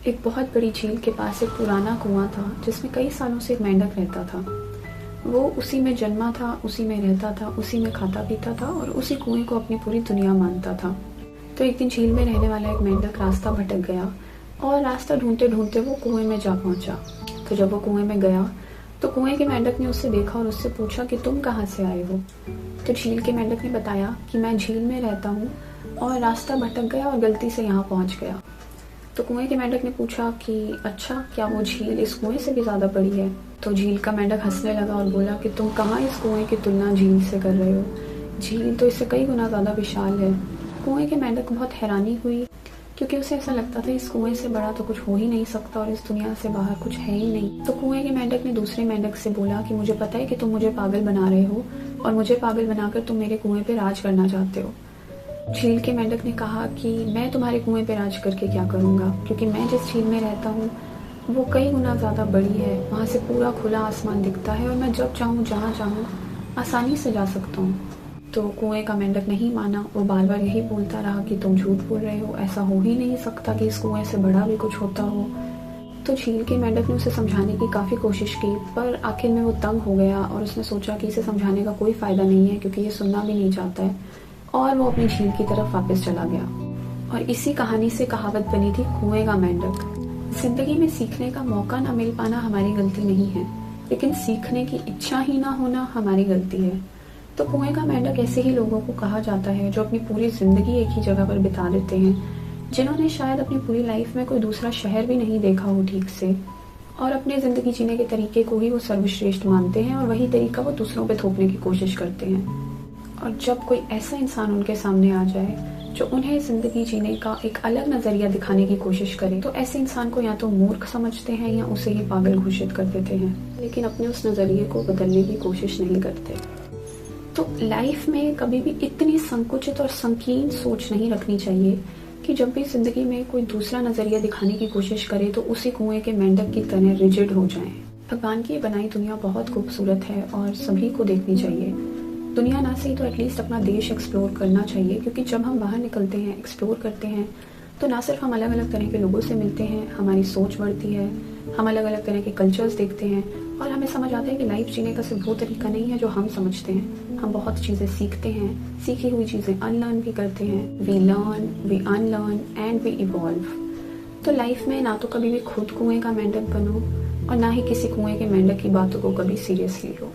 एक बहुत बड़ी झील के पास एक पुराना कुआं था जिसमें कई सालों से एक मेंढक रहता था। वो उसी में जन्मा था, उसी में रहता था, उसी में खाता पीता था और उसी कुएं को अपनी पूरी दुनिया मानता था। तो एक दिन झील में रहने वाला एक मेंढक रास्ता भटक गया और रास्ता ढूंढते ढूंढते वो कुएं में जा पहुंचा। तो जब वो कुएं में गया तो कुएं के मेंढक ने उससे देखा और उससे पूछा कि तुम कहाँ से आए हो। तो झील के मेंढक ने बताया कि मैं झील में रहता हूँ और रास्ता भटक गया और गलती से यहाँ पहुँच गया। तो कुएं के मेंढक ने पूछा कि अच्छा, क्या वो झील इस कुएं से भी ज़्यादा बड़ी है। तो झील का मेंढक हंसने लगा और बोला कि तुम कहाँ इस कुएं की तुलना झील से कर रहे हो, झील तो इससे कई गुना ज़्यादा विशाल है। कुएं के मेंढक को बहुत हैरानी हुई क्योंकि उसे ऐसा लगता था इस कुएं से बड़ा तो कुछ हो ही नहीं सकता और इस दुनिया से बाहर कुछ है ही नहीं। तो कुएं के मेंढक ने दूसरे मेंढक से बोला कि मुझे पता है कि तुम मुझे पागल बना रहे हो और मुझे पागल बनाकर तुम मेरे कुएं पे राज करना चाहते हो। झील के मेंढक ने कहा कि मैं तुम्हारे कुएं पे राज करके क्या करूँगा, क्योंकि मैं जिस झील में रहता हूँ वो कई गुना ज़्यादा बड़ी है, वहाँ से पूरा खुला आसमान दिखता है और मैं जब चाहूँ जहाँ चाहूँ आसानी से जा सकता हूँ। तो कुएं का मेंढक नहीं माना, वो बार बार यही बोलता रहा कि तुम झूठ बोल रहे हो, ऐसा हो ही नहीं सकता कि इस कुएं से बड़ा भी कुछ होता हो। तो झील के मेंढक ने उसे समझाने की काफ़ी कोशिश की, पर आखिर में वो तंग हो गया और उसने सोचा कि इसे समझाने का कोई फ़ायदा नहीं है क्योंकि ये सुनना भी नहीं चाहता है, और वो अपनी झील की तरफ वापस चला गया। और इसी कहानी से कहावत बनी थी कुएं का मेंढक। जिंदगी में सीखने का मौका ना मिल पाना हमारी गलती नहीं है, लेकिन सीखने की इच्छा ही ना होना हमारी गलती है। तो कुएं का मेंढक ऐसे ही लोगों को कहा जाता है जो अपनी पूरी जिंदगी एक ही जगह पर बिता देते हैं, जिन्होंने शायद अपनी पूरी लाइफ में कोई दूसरा शहर भी नहीं देखा हो ठीक से, और अपने ज़िंदगी जीने के तरीके को ही वो सर्वश्रेष्ठ मानते हैं और वही तरीका वो दूसरों पे थोपने की कोशिश करते हैं। और जब कोई ऐसा इंसान उनके सामने आ जाए जो उन्हें ज़िंदगी जीने का एक अलग नज़रिया दिखाने की कोशिश करे, तो ऐसे इंसान को या तो मूर्ख समझते हैं या उसे ही पागल घोषित कर देते हैं, लेकिन अपने उस नज़रिए को बदलने की कोशिश नहीं करते। तो लाइफ में कभी भी इतनी संकुचित और संकीर्ण सोच नहीं रखनी चाहिए कि जब भी ज़िंदगी में कोई दूसरा नज़रिया दिखाने की कोशिश करे तो उसी कुएं के मेंढक की तरह रिजिड हो जाएं। भगवान की बनाई दुनिया बहुत खूबसूरत है और सभी को देखनी चाहिए। दुनिया ना सही तो एटलीस्ट अपना देश एक्सप्लोर करना चाहिए, क्योंकि जब हम बाहर निकलते हैं, एक्सप्लोर करते हैं, तो ना सिर्फ हम अलग अलग तरह के लोगों से मिलते हैं, हमारी सोच बढ़ती है, हम अलग अलग तरह के कल्चर्स देखते हैं और हमें समझ आता है कि लाइफ जीने का सिर्फ वो तरीका नहीं है जो हम समझते हैं। हम बहुत चीज़ें सीखते हैं, सीखी हुई चीज़ें अनलर्न भी करते हैं। We learn, we unlearn and we evolve. तो लाइफ में ना तो कभी भी खुद कुएं का मेंढक बनो और ना ही किसी कुएं के मेंढक की बातों को कभी सीरियसली लो।